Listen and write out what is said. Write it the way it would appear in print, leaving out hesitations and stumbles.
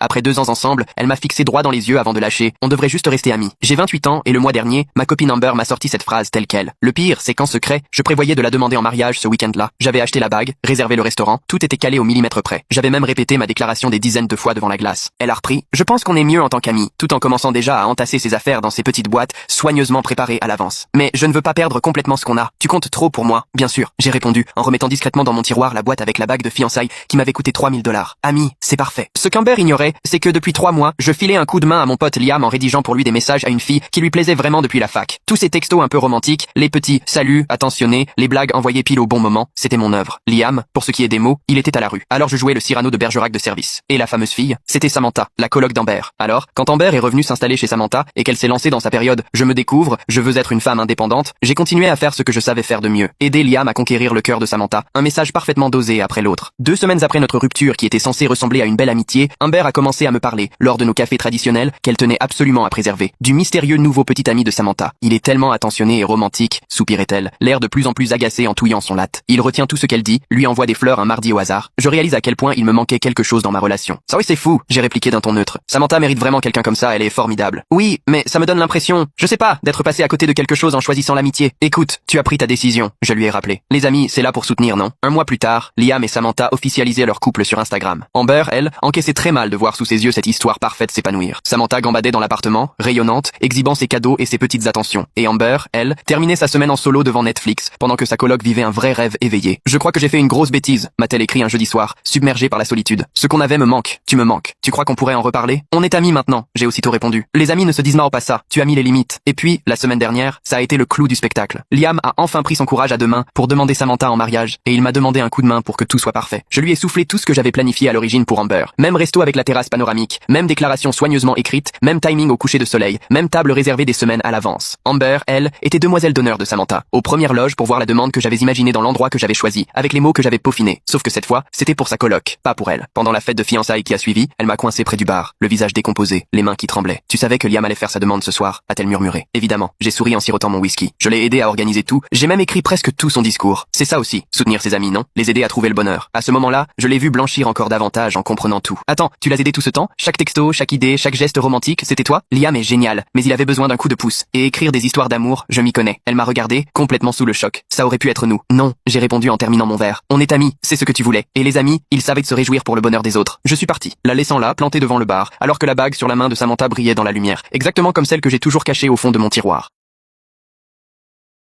Après 2 ans ensemble, elle m'a fixé droit dans les yeux avant de lâcher. On devrait juste rester amis. J'ai 28 ans et le mois dernier, ma copine Amber m'a sorti cette phrase telle quelle. Le pire, c'est qu'en secret, je prévoyais de la demander en mariage ce week-end-là. J'avais acheté la bague, réservé le restaurant, tout était calé au millimètre près. J'avais même répété ma déclaration des dizaines de fois devant la glace. Elle a repris. Je pense qu'on est mieux en tant qu'amis, tout en commençant déjà à entasser ses affaires dans ses petites boîtes, soigneusement préparées à l'avance. Mais je ne veux pas perdre complètement ce qu'on a. Tu comptes trop pour moi, bien sûr. J'ai répondu, en remettant discrètement dans mon tiroir la boîte avec la bague de fiançailles qui m'avait coûté $3000. Ami, c'est parfait. Ce qu'Amber ignorait, c'est que depuis 3 mois, je filais un coup de main à mon pote Liam en rédigeant pour lui des messages à une fille qui lui plaisait vraiment depuis la fac. Tous ces textos un peu romantiques, les petits saluts attentionnés, les blagues envoyées pile au bon moment, c'était mon œuvre. Liam, pour ce qui est des mots, il était à la rue. Alors je jouais le Cyrano de Bergerac de service. Et la fameuse fille, c'était Samantha, la coloc d'Amber. Alors, quand Amber est revenue s'installer chez Samantha et qu'elle s'est lancée dans sa période « je me découvre, je veux être une femme indépendante », j'ai continué à faire ce que je savais faire de mieux. Aider Liam à conquérir le cœur de Samantha. Un message parfaitement dosé après l'autre. 2 semaines après notre rupture qui était censée ressembler à une belle amitié, Amber a commencé à me parler, lors de nos cafés traditionnels, qu'elle tenait absolument à préserver. Du mystérieux nouveau petit ami de Samantha. Il est tellement attentionné et romantique, soupirait-elle, l'air de plus en plus agacé en touillant son latte. Il retient tout ce qu'elle dit, lui envoie des fleurs un mardi au hasard. Je réalise à quel point il me manquait quelque chose dans ma relation. Ça oui c'est fou, j'ai répliqué d'un ton neutre. Samantha mérite vraiment quelqu'un comme ça, elle est formidable. Oui, mais ça me donne l'impression, je sais pas, d'être passé à côté de quelque chose en choisissant l'amitié. Écoute, tu as pris ta décision, je lui ai rappelé. Les amis, c'est là pour soutenir, non? Un mois plus tard, Liam et Samantha officialisaient leur couple sur Instagram. Amber, elle, encaissait très mal de voir sous ses yeux cette histoire parfaite s'épanouir. Samantha gambadait dans l'appartement, rayonnante, exhibant ses cadeaux et ses petites attentions. Et Amber, elle, terminait sa semaine en solo devant Netflix, pendant que sa coloc vivait un vrai rêve éveillé. Je crois que j'ai fait une grosse bêtise, m'a-t-elle écrit un jeudi soir, submergée par la solitude. Ce qu'on avait me manque, tu me manques. Tu crois qu'on pourrait en reparler? On est amis maintenant, j'ai aussitôt répondu. Les amis ne se disent pas ça, tu as mis les limites. Et puis, la semaine dernière, ça a été le clou du spectacle. Liam a enfin pris son courage à 2 mains pour demander Samantha en mariage, et il m'a demandé un coup de main pour que tout soit parfait. Je lui ai soufflé tout ce que j'avais planifié à l'origine pour Amber. Même resto avec la terrasse panoramique, même déclaration soigneusement écrite, même timing au coucher de soleil, même table réservée des semaines à l'avance. Amber, elle, était demoiselle d'honneur de Samantha, aux premières loges pour voir la demande que j'avais imaginée dans l'endroit que j'avais choisi, avec les mots que j'avais peaufinés. Sauf que cette fois, c'était pour sa coloc, pas pour elle. Pendant la fête de fiançailles qui a suivi, elle m'a coincé près du bar, le visage décomposé, les mains qui tremblaient. Tu savais que Liam allait faire sa demande ce soir, a-t-elle murmuré. Évidemment, j'ai souri en sirotant mon whisky. Je l'ai aidé à organiser tout, j'ai même écrit presque tout son discours. C'est ça aussi, soutenir ses amis, non? Les aider à trouver le bonheur. À ce moment-là, je l'ai vu blanchir encore davantage en comprenant tout. Attends, tu l'as aidé tout ce temps? Chaque texto, chaque idée, chaque geste romantique, c'était toi? Liam est génial, mais il avait besoin d'un coup de pouce. Et écrire des histoires d'amour, je m'y connais. Elle m'a regardé, complètement sous le choc. Ça aurait pu être nous. Non, j'ai répondu en terminant mon verre. On est amis, c'est ce que tu voulais. Et les amis, ils savaient se réjouir pour le bonheur des autres. Je suis parti, la laissant là, plantée devant le bar, alors que la bague sur la main de Samantha brillait dans la lumière, exactement comme celle que j'ai toujours cachée au fond de mon tiroir.